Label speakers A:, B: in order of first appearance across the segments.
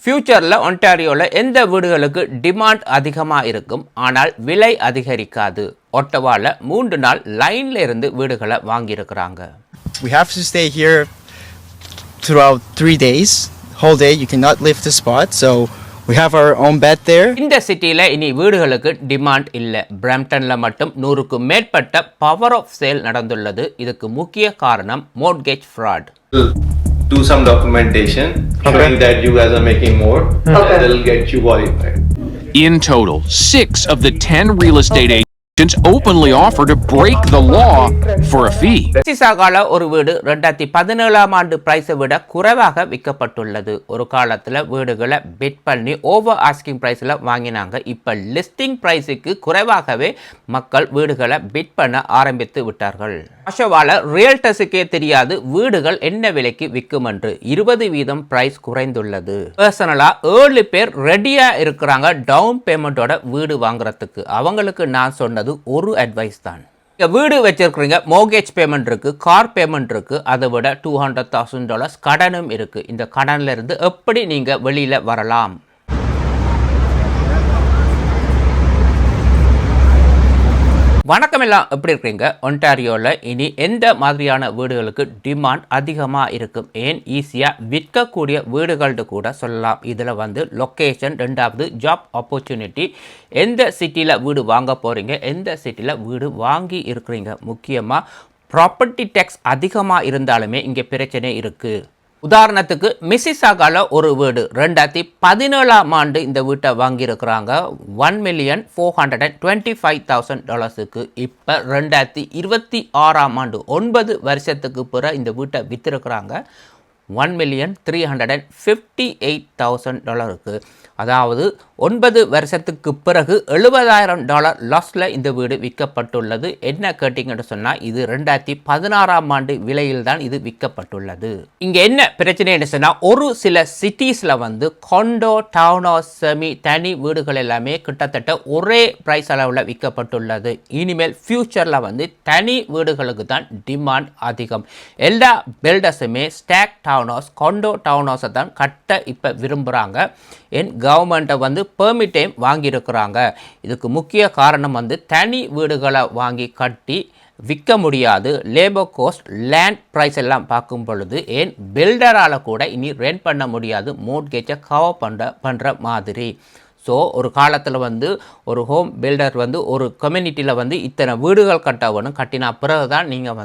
A: ஃபியூச்சரில் ஒன்டாரியோவில் எந்த வீடுகளுக்கு டிமாண்ட் அதிகமாக இருக்கும் ஆனால் விலை அதிகரிக்காது. ஒட்டவாவில் 3 நாள் லைனில் இருந்து வீடுகளை வாங்கியிருக்கிறாங்க.
B: We have to stay here throughout 3 days. Whole day you cannot leave the spot, so we have our own bed there.
A: இந்த சிட்டியில் இனி வீடுகளுக்கு டிமாண்ட் இல்லை. பிரம்டனில் மட்டும் 100க்கும் மேற்பட்ட பவர் ஆஃப் சேல் நடந்துள்ளது. இதுக்கு முக்கிய காரணம் மோர்ட்கேஜ் fraud.
C: Do some documentation showing that you guys are making more, and they'll get you qualified.
D: In total, 6 of the 10 real estate agents openly offer to break the law for a fee.
A: மிசிசாகால ஒரு வீடு 2017ஆம் ஆண்டு பிரைஸை விட குறைவாக விற்கப்பட்டுள்ளது. ஒரு காலத்தில் வீடுகளை bit பண்ணி over asking பிரைஸில் வாங்கினாங்க. இப்போ லிஸ்டிங் பிரைஸுக்கு குறைவாகவே மக்கள் வீடுகளை பிட் பண்ண ஆரம்பித்து விட்டார்கள். ஆஷோவால ரியல்டர்ஸுக்கே தெரியாது வீடுகள் என்ன விலைக்கு விற்கும் என்று. 20% பிரைஸ் குறைந்துள்ளது. பர்சனலா 7 பேர் ரெடியா இருக்கிறாங்க டவுன் பேமெண்டோட வீடு வாங்குறதுக்கு. அவங்களுக்கு நான் சொன்னது ஒரு அட்வைஸ் தான். வீடு வச்சிருக்கிறீங்க, மோர்கேஜ் பேமெண்ட் இருக்கு, கார் பேமெண்ட் இருக்கு, அதை விட $200,000 கடனும் இருக்கு. இந்த கடன்ல இருந்து எப்படி நீங்க வெளியில வரலாம்? வணக்கம், எல்லாம் எப்படி இருக்கீங்க? ஒன்டாரியோவில் இனி எந்த மாதிரியான வீடுகளுக்கு டிமாண்ட் அதிகமாக இருக்கும், ஏன் ஈஸியாக விற்கக்கூடிய வீடுகள்னு கூட சொல்லலாம். இதில் லொக்கேஷன், 2வது ஜாப் ஆப்பர்ச்சுனிட்டி, எந்த சிட்டியில் வீடு வாங்க போகிறீங்க, எந்த சிட்டியில் வீடு வாங்கி இருக்கிறீங்க. முக்கியமாக ப்ராப்பர்ட்டி டேக்ஸ் அதிகமாக இருந்தாலுமே இங்கே பிரச்சனை இருக்குது. உதாரணத்துக்கு மிசிசாகால ஒரு வீடு 2017ஆம் ஆண்டு இந்த வீட்டை வாங்கியிருக்கிறாங்க $1,425,000. இப்போ 2026ஆம் ஆண்டு 9 வருஷத்துக்கு பிறகு இந்த வீட்டை விற்றுருக்கிறாங்க $1,358,000. அதாவது 9 வருஷத்துக்கு பிறகு $70,000 லாஸில் இந்த வீடு விற்கப்பட்டுள்ளது. என்ன கேட்டிங்கன்னு சொன்னால் இது 2016ஆம் ஆண்டு விலையில் தான் இது விற்கப்பட்டுள்ளது. இங்கே என்ன பிரச்சனைன்னு சொன்னால் ஒரு சில சிட்டிஸில் கொண்டோ, டவுன் ஹவுஸ், செமி, தனி வீடுகள் எல்லாமே கிட்டத்தட்ட ஒரே ப்ரைஸ் அளவில் விற்கப்பட்டுள்ளது. இனிமேல் ஃபியூச்சரில் தனி வீடுகளுக்கு தான் டிமாண்ட் அதிகம். எல்லா பில்டர்ஸுமே ஸ்டாக் டவுன் ஹவுஸ், கொண்டோ டவுன் ஹவுஸை தான் கட்ட இப்போ விரும்புகிறாங்க. என் கவர்மெண்ட்டை பெர்மிட்டையும் வாங்கியிருக்கிறாங்க. இதுக்கு முக்கிய காரணம் தனி வீடுகளை வாங்கி கட்டி விற்க முடியாது. லேபர் கோஸ்ட், லேண்ட் ப்ரைஸ் எல்லாம் பார்க்கும் பொழுது ஏன் பில்டரால் கூட இனி ரெண்ட் பண்ண முடியாது, மோர்ட்கேஜை கவர் பண்ணுற மாதிரி. ஸோ ஒரு காலத்தில் ஒரு ஹோம் பில்டர் ஒரு கம்யூனிட்டியில் இத்தனை வீடுகள் கட்டணும், கட்டினா பிறகு தான் நீங்கள்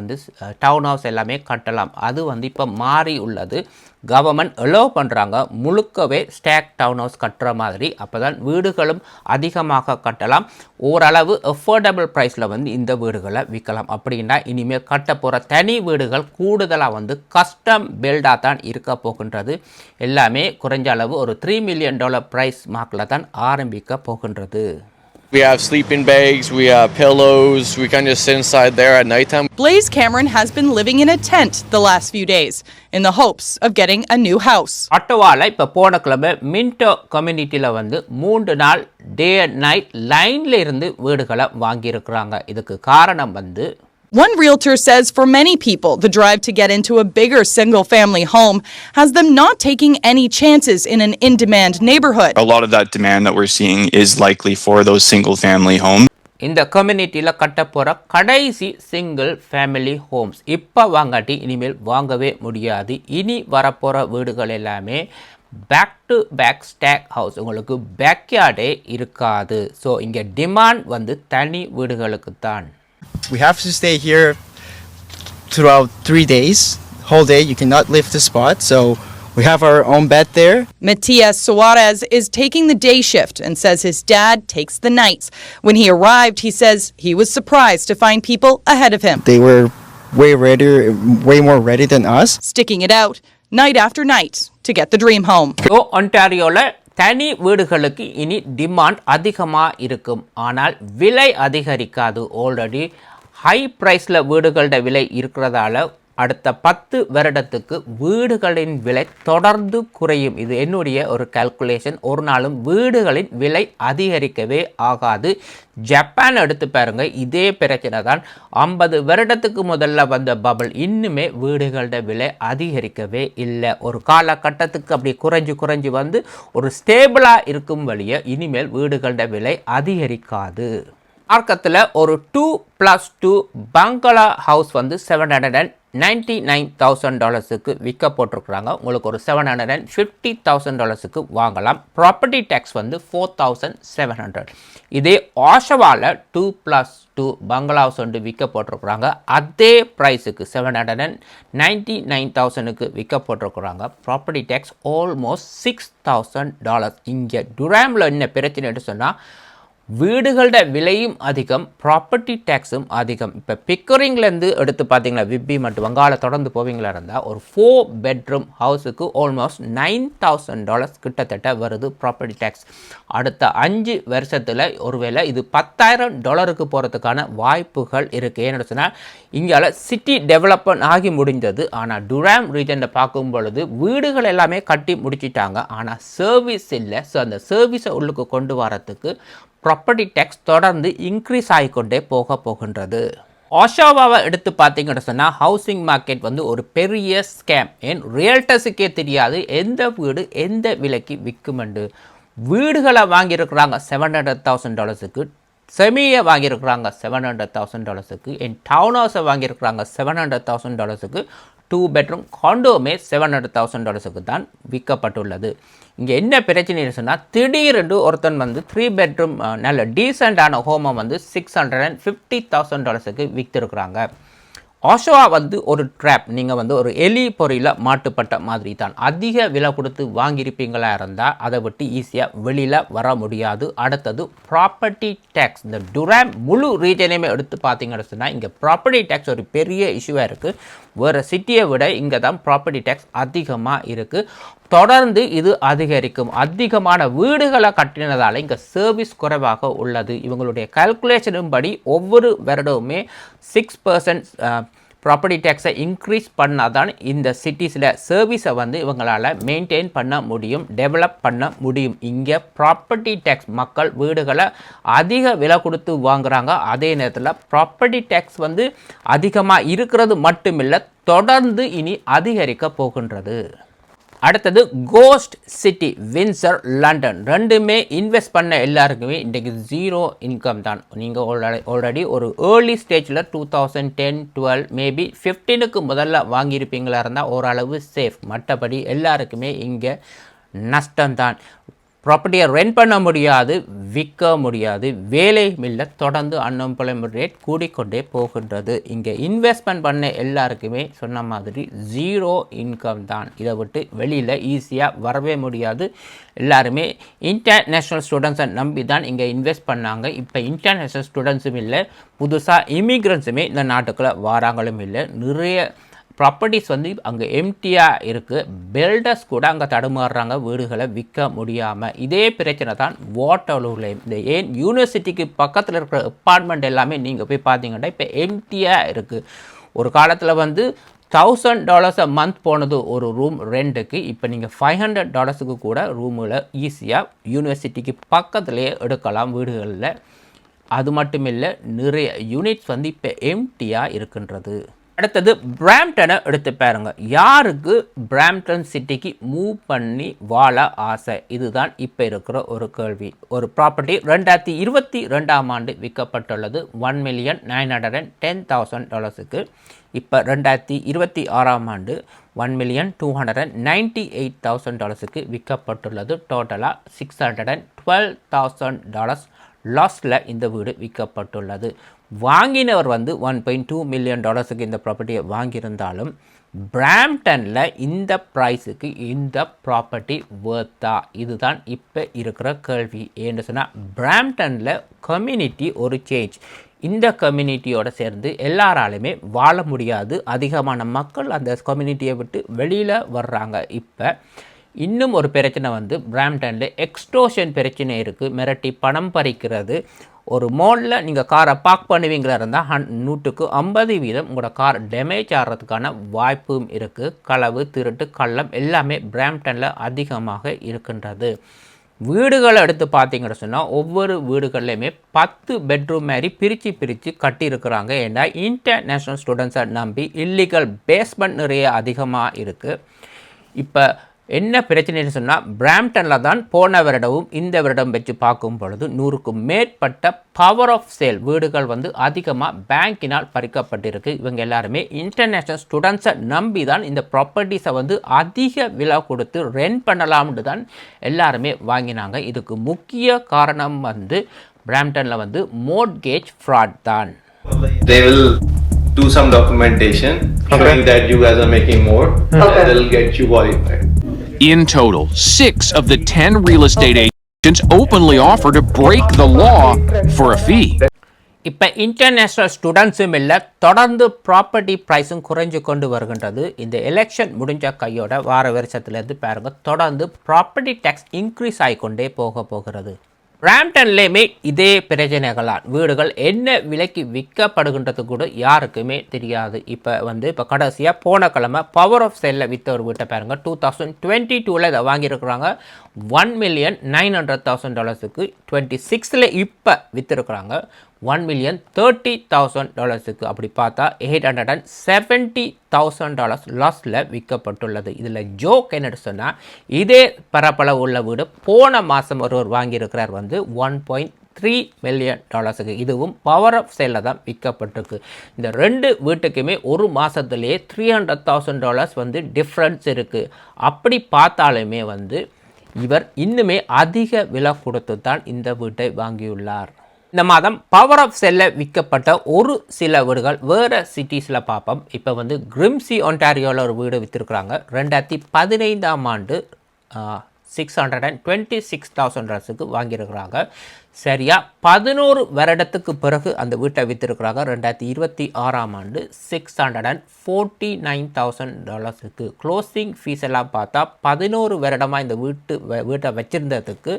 A: டவுன் ஹவுஸ் எல்லாமே கட்டலாம். அது இப்போ மாறி உள்ளது. கவர்மெண்ட் அலோவ் பண்ணுறாங்க முழுக்கவே ஸ்டாக் டவுன் ஹவுஸ் கட்டுற மாதிரி. அப்போ தான் வீடுகளும் அதிகமாக கட்டலாம். ஓரளவு அஃபோர்டபுள் ப்ரைஸில் இந்த வீடுகளை விற்கலாம். அப்படின்னா இனிமேல் கட்ட போகிற தனி வீடுகள் கூடுதலாக கஸ்டம் பில்டாக தான் இருக்க போகின்றது. எல்லாமே குறைஞ்ச அளவு ஒரு $3 million ப்ரைஸ் மார்க்கில் தான் ஆரம்பிக்க போகின்றது.
E: We have sleeping bags, we have pillows, we can just sit inside there at nighttime.
F: Blaze Cameron has been living in a tent the last few days in the hopes of getting a new house.
A: ஒட்டவாவில் இப்போ போன கிழமை Minto கம்யூனிட்டியில் 3 நாள் day and night லைனில் இருந்து வீடுகளை வாங்கியிருக்கிறாங்க. இதுக்கு காரணம்
F: One realtor says for many people, the drive to get into a bigger single-family home has them not taking any chances in an in-demand neighborhood.
G: A lot of that demand that we're seeing is likely for those single-family homes.
A: இந்த கம்யூனிட்டியில் கட்ட போகிற கடைசி single family Holmes இப்போ வாங்காட்டி இனிமேல் வாங்கவே முடியாது. இனி வரப்போகிற வீடுகள் எல்லாமே back to back stack house, உங்களுக்கு பேக்யார்டே இருக்காது. ஸோ இங்கே டிமாண்ட் தனி வீடுகளுக்கு தான்.
B: We have to stay here throughout 3 days. Whole day you cannot leave the spot, so we have our own bed there.
F: Matias Suarez is taking the day shift and says his dad takes the nights. When he arrived, he says he was surprised to find people ahead of him.
B: They were way more ready than us.
F: Sticking it out night after night to get the dream home.
A: So ஒன்டாரியோவில் தனி வீடுகளுக்கு இனி demand அதிகமாக இருக்கும், ஆனால் விலை அதிகரிக்காது. Already high ப்ரைஸில் வீடுகளோட விலை இருக்கிறதால அடுத்த 10 வருடத்துக்கு வீடுகளின் விலை தொடர்ந்து குறையும். இது என்னுடைய ஒரு கால்குலேஷன். ஒரு நாளும் வீடுகளின் விலை அதிகரிக்கவே ஆகாது. ஜப்பான் எடுத்து பாருங்க, இதே பிரச்சனை தான். 50 வருடத்துக்கு முதல்ல வந்த பபிள் இன்னுமே வீடுகளோட விலை அதிகரிக்கவே இல்லை. ஒரு காலகட்டத்துக்கு அப்படி குறைஞ்சு வந்து ஒரு ஸ்டேபிளாக இருக்கும் வழியே இனிமேல் வீடுகளோட விலை அதிகரிக்காது. மார்க்கத்தில் ஒரு 2+2 பங்களா ஹவுஸ் வந்து $799,000 விற்க போட்டிருக்கிறாங்க. உங்களுக்கு ஒரு $750,000 வாங்கலாம். ப்ராப்பர்ட்டி டேக்ஸ் வந்து 4,700. இதே ஆஷவாவில் 2+2 பங்களா ஹவுஸ் வந்து விற்க போட்டிருக்கிறாங்க. அதே ப்ரைஸுக்கு $799,000 விற்க போட்டிருக்கிறாங்க. Property tax almost $6,000. இங்கே டுராமில் என்ன பிரச்சனைன்னு சொன்னால் வீடுகளோட விலையும் அதிகம், ப்ராப்பர்ட்டி டேக்ஸும் அதிகம். இப்போ பிக்கரிங்லேருந்து எடுத்து பார்த்தீங்களா, விப்பி மற்றும் வங்காள தொடர்ந்து போவீங்களா இருந்தால் ஒரு 4 பெட்ரூம் ஹவுஸுக்கு ஆல்மோஸ்ட் $9,000 கிட்டத்தட்ட வருது ப்ராப்பர்ட்டி டேக்ஸ். அடுத்த 5 வருஷத்தில் ஒருவேளை இது $10,000 போகிறதுக்கான வாய்ப்புகள் இருக்குது. ஏன்னு சொன்னால் இங்கால சிட்டி டெவலப்மெண்ட் ஆகி முடிந்தது. ஆனால் டுராம் ரீஜனில் பார்க்கும் பொழுது வீடுகள் எல்லாமே கட்டி முடிச்சிட்டாங்க, ஆனால் சர்வீஸ் இல்லை. ஸோ அந்த சர்வீஸை உள்ளுக்கு கொண்டு வரத்துக்கு ப்ராப்பர்ட்டி டேக்ஸ் தொடர்ந்து இன்க்ரீஸ் ஆகிக்கொண்டே போகின்றது. ஆஷாவாவை எடுத்து பார்த்தீங்கன்னு சொன்னால் ஹவுசிங் மார்க்கெட் வந்து ஒரு பெரிய ஸ்கேம். ஏன் ரியல்டர்ஸுக்கே தெரியாது எந்த வீடு எந்த விலைக்கு விற்குமெண்டு. வீடுகளை வாங்கியிருக்கிறாங்க $700,000, செமியை வாங்கியிருக்கிறாங்க $700,000, என் டவுன் ஹவுஸை வாங்கியிருக்கிறாங்க $700,000, 2 பெட்ரூம் காண்டோமே $700,000 தான் விற்கப்பட்டுள்ளது. இங்கே என்ன பிரச்சனைன்னு சொன்னால் திடீரென்று ஒருத்தன் வந்து 3 பெட்ரூம் நல்ல டீசெண்டான ஹோமை வந்து $650,000 விற்றுருக்குறாங்க. ஆஷோவா வந்து ஒரு ட்ராப். நீங்கள் வந்து ஒரு எலி பொறியில் மாட்டுப்பட்ட மாதிரி தான். அதிக விலை கொடுத்து வாங்கியிருப்பீங்களா இருந்தால் அதை விட்டு ஈஸியாக வெளியில் வர முடியாது. அடுத்தது ப்ராப்பர்ட்டி டேக்ஸ். இந்த டுராம் முழு ரீஜனையுமே எடுத்து பார்த்தீங்கன்னு சொன்னால் இங்கே ப்ராப்பர்ட்டி டேக்ஸ் ஒரு பெரிய இஷ்யூவாக இருக்குது. வேறு சிட்டியை விட இங்கே தான் ப்ராப்பர்ட்டி டேக்ஸ் அதிகமாக இருக்குது. தொடர்ந்து இது அதிகரிக்கும். அதிகமான வீடுகளை கட்டினதால் இங்கே சர்வீஸ் குறைவாக உள்ளது. இவங்களுடைய கால்குலேஷனும் படி ஒவ்வொரு வருடமுமே 6% ப்ராப்பர்ட்டி டேக்ஸை இன்க்ரீஸ் பண்ணால் தான் இந்த சிட்டிஸில் சர்வீஸை வந்து இவங்களால் மெயின்டைன் பண்ண முடியும், டெவலப் பண்ண முடியும். இங்கே ப்ராப்பர்ட்டி டேக்ஸ் மக்கள் வீடுகளை அதிக விலை கொடுத்து வாங்குகிறாங்க. அதே நேரத்தில் ப்ராப்பர்ட்டி டேக்ஸ் வந்து அதிகமாக இருக்கிறது மட்டுமில்லை, தொடர்ந்து இனி அதிகரிக்க போகின்றது. அடுத்தது கோஸ்ட் சிட்டி வின்சர் லண்டன். ரெண்டுமே இன்வெஸ்ட் பண்ண எல்லாருக்குமே இன்றைக்கு 0 இன்கம் தான். நீங்கள் ஆல்ரெடி ஒரு ஏர்லி ஸ்டேஜில் 2010, 12 மேபி 15க்கு முதல்ல வாங்கியிருப்பீங்களா இருந்தால் ஓரளவு சேஃப். மற்றபடி எல்லாருக்குமே இங்கே நஷ்டம்தான். ப்ராப்பர்ட்டியை ரெண்ட் பண்ண முடியாது, விற்க முடியாது, வேலையும் இல்லை, தொடர்ந்து அன்எம்ப்ளாய்மெண்ட் ரேட் கூடிக்கொண்டே போகின்றது. இங்கே இன்வெஸ்ட்மெண்ட் பண்ண எல்லாருக்குமே சொன்ன மாதிரி 0 இன்கம் தான். இதை விட்டு வெளியில் ஈஸியாக வரவே முடியாது. எல்லாருமே இன்டர்நேஷ்னல் ஸ்டூடெண்ட்ஸை நம்பி தான் இங்கே இன்வெஸ்ட் பண்ணாங்க. இப்போ இன்டர்நேஷ்னல் ஸ்டூடெண்ட்ஸும் இல்லை, புதுசாக இமிக்ரெண்ட்ஸுமே இந்த நாட்டுக்குள்ளே வாராங்களும் இல்லை. நிறைய ப்ராப்பர்ட்டிஸ் வந்து அங்கே எம்டியாக இருக்குது. பில்டர்ஸ் கூட அங்கே தடுமாறுறாங்க வீடுகளை விற்க முடியாமல். இதே பிரச்சனை தான் வாட்டர்லூர்லேயும். இந்த ஏன் யூனிவர்சிட்டிக்கு பக்கத்தில் இருக்கிற அப்பார்ட்மெண்ட் எல்லாமே நீங்கள் போய் பார்த்தீங்கன்னா இப்போ எம்டியாக இருக்குது. ஒரு காலத்தில் வந்து $1,000 மந்த் போனது ஒரு ரூம் ரெண்ட்டுக்கு. இப்போ நீங்கள் $500 கூட ரூமில் ஈஸியாக யூனிவர்சிட்டிக்கு பக்கத்துலேயே எடுக்கலாம் வீடுகளில். அது மட்டும் இல்லை, நிறைய யூனிட்ஸ் வந்து இப்போ எம்டியாக இருக்கின்றது. அடுத்தது பிராம்டனை எடுத்து பாருங்க. யாருக்கு பிராம்டன் சிட்டிக்கு மூவ் பண்ணி வாழ ஆசை? இதுதான் இப்போ இருக்கிற ஒரு கேள்வி. ஒரு ப்ராப்பர்ட்டி 2022ஆம் ஆண்டு விற்கப்பட்டுள்ளது $1,910,000. இப்போ 2026ஆம் ஆண்டு $1,298,000 விற்கப்பட்டுள்ளது. டோட்டலாக $612,000 லாஸில் இந்த வீடு விற்கப்பட்டுள்ளது. வாங்கினவர் வந்து $1.2 மில்லியன் இந்த ப்ராப்பர்ட்டியை வாங்கியிருந்தாலும் பிராம்டனில் இந்த ப்ரைஸுக்கு இந்த ப்ராப்பர்ட்டி வேர்த்தா? இதுதான் இப்போ இருக்கிற கேள்வி. ஏன்னு சொன்னால் பிராம்டனில் கம்யூனிட்டி ஒரு சேஞ்ச். இந்த கம்யூனிட்டியோடு சேர்ந்து எல்லாராலுமே வாழ முடியாது. அதிகமான மக்கள் அந்த கம்யூனிட்டியை விட்டு வெளியில் வர்றாங்க. இப்போ இன்னும் ஒரு பிரச்சனை வந்து பிராம்டனில் எக்ஸ்டோஷன் பிரச்சனை இருக்குது. மிரட்டி பணம் பறிக்கிறது. ஒரு மோடில் நீங்கள் காரை பார்க் பண்ணுவீங்களா இருந்தால் 100% உங்களோட கார் டேமேஜ் ஆகிறதுக்கான வாய்ப்பும் இருக்குது. களவு, திருட்டு, கள்ளம் எல்லாமே பிராம்ப்டனில் அதிகமாக இருக்கின்றது. வீடுகளை எடுத்து பார்த்தீங்கன்னு சொன்னால் ஒவ்வொரு வீடுகள்லையுமே 10 பெட்ரூம் மாதிரி பிரித்து கட்டியிருக்கிறாங்க. ஏன்னா இன்டர்நேஷ்னல் ஸ்டூடெண்ட்ஸை நம்பி இல்லீகல் பேஸ்மெண்ட் நிறைய அதிகமாக இருக்குது. இப்போ என்ன பிரச்சனைன்னு சொன்னால் பிராம்ப்டனில் தான் போன வருடமும் இந்த வருடம் வச்சு பார்க்கும் பொழுது 100க்கும் மேற்பட்ட பவர் ஆஃப் சேல் வீடுகள் வந்து அதிகமாக பேங்கினால் பறிக்கப்பட்டிருக்கு. இவங்க எல்லாருமே இன்டர்நேஷ்னல் ஸ்டூடெண்ட்ஸை நம்பி தான் இந்த ப்ராப்பர்ட்டிஸை வந்து அதிக விலை கொடுத்து ரெண்ட் பண்ணலாம்னு தான் எல்லாருமே வாங்கினாங்க. இதுக்கு முக்கிய காரணம் வந்து பிராம்ப்டனில் வந்து மோர்ட்கேஜ் ஃப்ராட் தான்.
C: They will do some documentation showing that you guys are making more, and they'll get you qualified.
D: In total, 6 of the 10 real estate agents openly offer to break the law for a fee.
A: இப்போ international ஸ்டூடெண்ட்ஸும் இல்லை, தொடர்ந்து property ப்ரைஸும் குறைஞ்சு கொண்டு வருகின்றது. இந்த election முடிஞ்ச கையோட வார வருஷத்துலேருந்து பாருங்கள், தொடர்ந்து ப்ராப்பர்ட்டி டேக்ஸ் இன்க்ரீஸ் ஆகிக்கொண்டே போகிறது. பிராம்ப்டன்லேயுமே இதே பிரச்சனைகளால் வீடுகள் என்ன விலைக்கு விற்கப்படுகின்றது கூட யாருக்குமே தெரியாது. இப்போ கடைசியாக போன கிழமை பவர் ஆஃப் சேலில் விற்ற ஒரு வீட்டை பாருங்கள், 2022 இதை வாங்கியிருக்கிறாங்க $1,900,000. 26 இப்போ விற்றுருக்குறாங்க $1,30,000. அப்படி பார்த்தா $870,000 லாஸில் விற்கப்பட்டுள்ளது. இதில் ஜோக் என்னன்னு சொன்னால், இதே பரப்பளவு உள்ள வீடு போன மாதம் ஒருவர் வாங்கியிருக்கிறார் வந்து $1.3 million. இதுவும் பவர் ஆஃப் சேலில் தான் விற்கப்பட்டிருக்கு. இந்த ரெண்டு வீட்டுக்குமே ஒரு மாதத்துலேயே $300,000 வந்து டிஃப்ரென்ஸ் இருக்குது. அப்படி பார்த்தாலுமே வந்து இவர் இன்னுமே அதிக விலை கொடுத்து தான் இந்த வீட்டை வாங்கியுள்ளார். இந்த மாதம் பவர் ஆஃப் செல்லில் விற்கப்பட்ட ஒரு சில வீடுகள் வேறு சிட்டிஸில் பார்ப்போம். இப்போ வந்து கிரிம்சி ஒன்டாரியோவில் ஒரு வீடு விற்றுருக்குறாங்க. 2015ஆம் ஆண்டு $626,000 வாங்கியிருக்கிறாங்க. சரியா 11 வருடத்துக்கு பிறகு அந்த வீட்டை விற்றுருக்குறாங்க. 2026ஆம் ஆண்டு $649,000. க்ளோசிங் ஃபீஸ் எல்லாம் பார்த்தா 11 வருடமாக இந்த வீட்டை வச்சுருந்ததுக்கு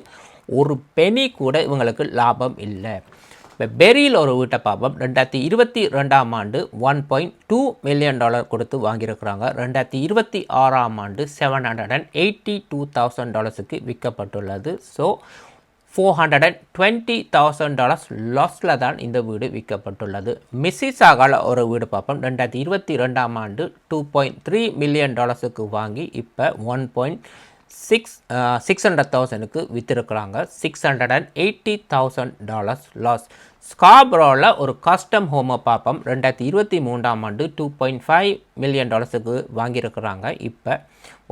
A: ஒரு பெனி கூட இவங்களுக்கு லாபம் இல்லை. இப்போ பெரியில் ஒரு வீட்டை பார்ப்போம். 2022ஆம் ஆண்டு $1.2 million கொடுத்து வாங்கியிருக்கிறாங்க. 2026ஆம் ஆண்டு $782,000 விற்கப்பட்டுள்ளது. ஸோ $420,000 லாஸில் தான் இந்த வீடு விற்கப்பட்டுள்ளது. மிசிசாகாவில் ஒரு வீடு பார்ப்போம். 2022ஆம் ஆண்டு $2.3 million வாங்கி இப்போ $600,000 விற்றுருக்குறாங்க. $680,000 லாஸ். ஸ்காப்ரோவில் ஒரு கஸ்டம் ஹோமை பார்ப்போம். 2023ஆம் ஆண்டு $2.5 million வாங்கியிருக்கிறாங்க. இப்போ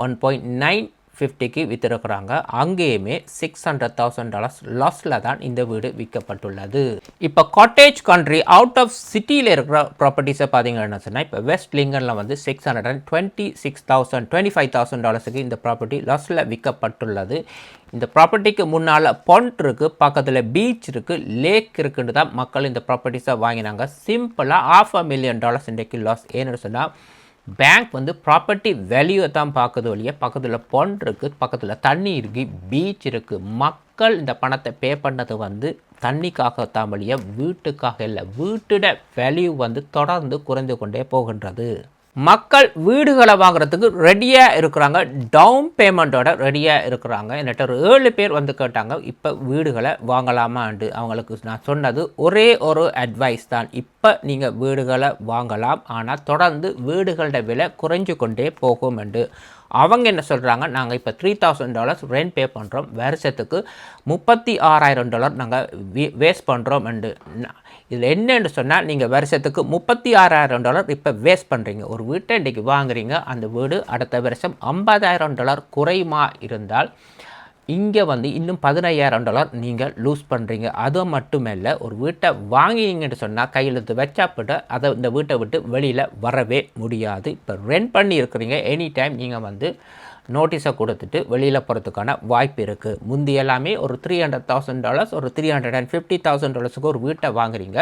A: $1.950 விற்றுருக்குறாங்க. அங்கேயுமே $600,000 லாஸில் தான் இந்த வீடு விற்கப்பட்டுள்ளது. இப்போ காட்டேஜ் கண்ட்ரி அவுட் ஆஃப் சிட்டியில் இருக்கிற ப்ராப்பர்ட்டிஸை பார்த்தீங்கன்னா சொன்னால், இப்போ வெஸ்ட் லிங்கனில் வந்து $625,000 இந்த ப்ராப்பர்ட்டி லாஸில் விற்கப்பட்டுள்ளது. இந்த ப்ராப்பர்ட்டிக்கு முன்னால் பாண்ட் இருக்குது, பக்கத்தில் பீச் இருக்குது, லேக் இருக்குன்னு தான் மக்கள் இந்த ப்ராப்பர்ட்டிஸை வாங்கினாங்க. சிம்பிளாக $500,000 இன்றைக்கு லாஸ். ஏன்னு சொன்னால், பேங்க் வந்து ப்ராப்பர்ட்டி வேல்யூவை தான் பார்க்குது வழியே, பக்கத்தில் பாண்ட் இருக்குது, பக்கத்தில் தண்ணி இருக்குது, பீச் இருக்குது. மக்கள் இந்த பணத்தை பே பண்ணது வந்து தண்ணிக்காகத்தான் வழியே, வீட்டுக்காக இல்லை. வீட்டோட வேல்யூ வந்து தொடர்ந்து குறைந்து கொண்டே போகின்றது. மக்கள் வீடுகளை வாங்குறதுக்கு ரெடியாக இருக்கிறாங்க, டவுன் பேமெண்ட்டோட ரெடியாக இருக்கிறாங்க. என்கிட்ட ஒரு 7 பேர் வந்து கேட்டாங்க, இப்போ வீடுகளை வாங்கலாமான்ட்டு. அவங்களுக்கு நான் சொன்னது ஒரே ஒரு அட்வைஸ் தான், இப்போ நீங்கள் வீடுகளை வாங்கலாம், ஆனால் தொடர்ந்து வீடுகளோட விலை குறைஞ்சு கொண்டே போகும் என்று. அவங்க என்ன சொல்கிறாங்க, நாங்கள் இப்போ $3,000 ரெண்ட் பே பண்ணுறோம், வருஷத்துக்கு $36,000 நாங்கள் வேஸ்ட் பண்ணுறோம் என்று. இதில் என்னென்னு சொன்னால், நீங்கள் வருஷத்துக்கு $36,000 இப்போ வேஸ்ட் பண்ணுறீங்க. ஒரு வீட்டை இன்றைக்கி வாங்குறீங்க, அந்த வீடு அடுத்த வருஷம் $50,000 குறையுமா இருந்தால் இங்கே வந்து இன்னும் $15,000 நீங்கள் லூஸ் பண்ணுறீங்க. அது மட்டுமில்லை, ஒரு வீட்டை வாங்கினீங்கன்னு சொன்னால் கையெழுத்து வச்சாப்பிட்டு அதை இந்த வீட்டை விட்டு வெளியில் வரவே முடியாது. இப்போ ரெண்ட் பண்ணி இருக்கிறீங்க, எனி டைம் நீங்கள் வந்து நோட்டீஸை கொடுத்துட்டு வெளியில் போகிறதுக்கான வாய்ப்பு இருக்குது. முந்தி எல்லாமே ஒரு $300,000 ஒரு $350,000 ஒரு வீட்டை வாங்குறீங்க.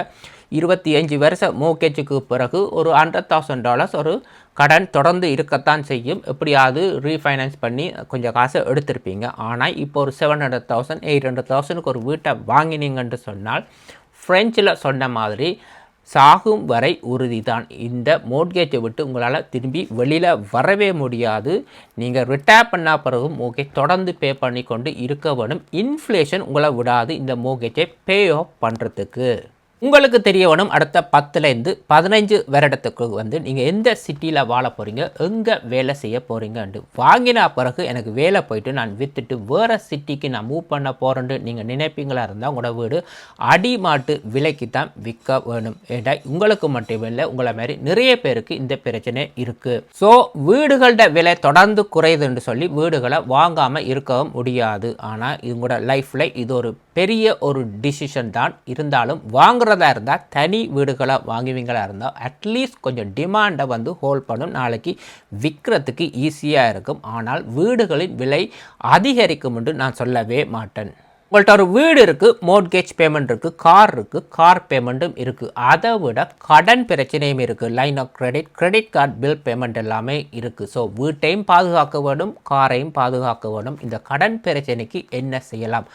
A: 25 வருஷம் மோர்கேஜுக்கு பிறகு ஒரு $100,000 ஒரு கடன் தொடர்ந்து இருக்கத்தான் செய்யும். எப்படியாவது ரீஃபைனான்ஸ் பண்ணி கொஞ்சம் காசை எடுத்திருப்பீங்க. ஆனால் இப்போ ஒரு $700,000 $800,000 ஒரு வீட்டை வாங்கினீங்கன்னு சொன்னால் ஃப்ரெஞ்சில் சொன்ன மாதிரி சாகும் வரை உறுதி தான். இந்த மோட்கேஜை விட்டு உங்களால் திரும்பி வெளியில் வரவே முடியாது. நீங்கள் ரிட்டையர் பண்ண பிறகு மோட்கேஜ் தொடர்ந்து பே பண்ணி கொண்டு இருக்க வேணும். இன்ஃப்ளேஷன் உங்களை விடாது இந்த மோட்கேஜை பே ஆஃப் பண்ணுறதுக்கு. உங்களுக்கு தெரிய வேணும் அடுத்த 10லேருந்து 15 வருடத்துக்கு வந்து நீங்கள் எந்த சிட்டியில் வாழ போகிறீங்க, எங்கே வேலை செய்ய போகிறீங்கன்ட்டு. வாங்கின பிறகு எனக்கு வேலை போயிட்டு நான் விற்றுட்டு வேறு சிட்டிக்கு நான் மூவ் பண்ண போகிறேன்ட்டு நீங்கள் நினைப்பீங்களா இருந்தால் உங்களோட வீடு அடிமாட்டு விலைக்கு தான் விற்க வேணும். ஏன்னா உங்களுக்கு மட்டும் இல்லை, உங்களை மாதிரி நிறைய பேருக்கு இந்த பிரச்சனை இருக்குது. ஸோ வீடுகளோட விலை தொடர்ந்து குறையுதுன்னு சொல்லி வீடுகளை வாங்காமல் இருக்கவும் முடியாது. ஆனால் இவங்களோட லைஃப்பில் இது ஒரு பெரிய ஒரு டிசிஷன் தான். இருந்தாலும் வாங்குறதா இருந்தால் தனி வீடுகளை வாங்குவீங்களா இருந்தால் அட்லீஸ்ட் கொஞ்சம் டிமாண்டை வந்து ஹோல்ட் பண்ணும். நாளைக்கு விற்கிறதுக்கு ஈஸியாக இருக்கும். ஆனால் வீடுகளின் விலை அதிகரிக்கும் என்று நான் சொல்லவே மாட்டேன். உங்கள்கிட்ட ஒரு வீடு இருக்குது, மோட்கேஜ் பேமெண்ட் இருக்குது, கார் இருக்குது, கார் பேமெண்ட்டும் இருக்குது. அதை விட கடன் பிரச்சனையும் இருக்குது. Line of credit card bill payment எல்லாமே இருக்குது. ஸோ வீட்டையும் பாதுகாக்க வேண்டும், காரையும் பாதுகாக்க வேண்டும். இந்த கடன் பிரச்சனைக்கு என்ன செய்யலாம்?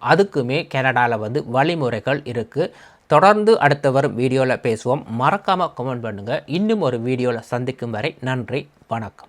A: அதுக்குமே கனடாவில் வந்து வழிமுறைகள் இருக்குது. தொடர்ந்து அடுத்த வரும் வீடியோவில் பேசுவோம். மறக்காமல் கமெண்ட் பண்ணுங்கள். இன்னும் ஒரு வீடியோவில் சந்திக்கும் வரை நன்றி, வணக்கம்.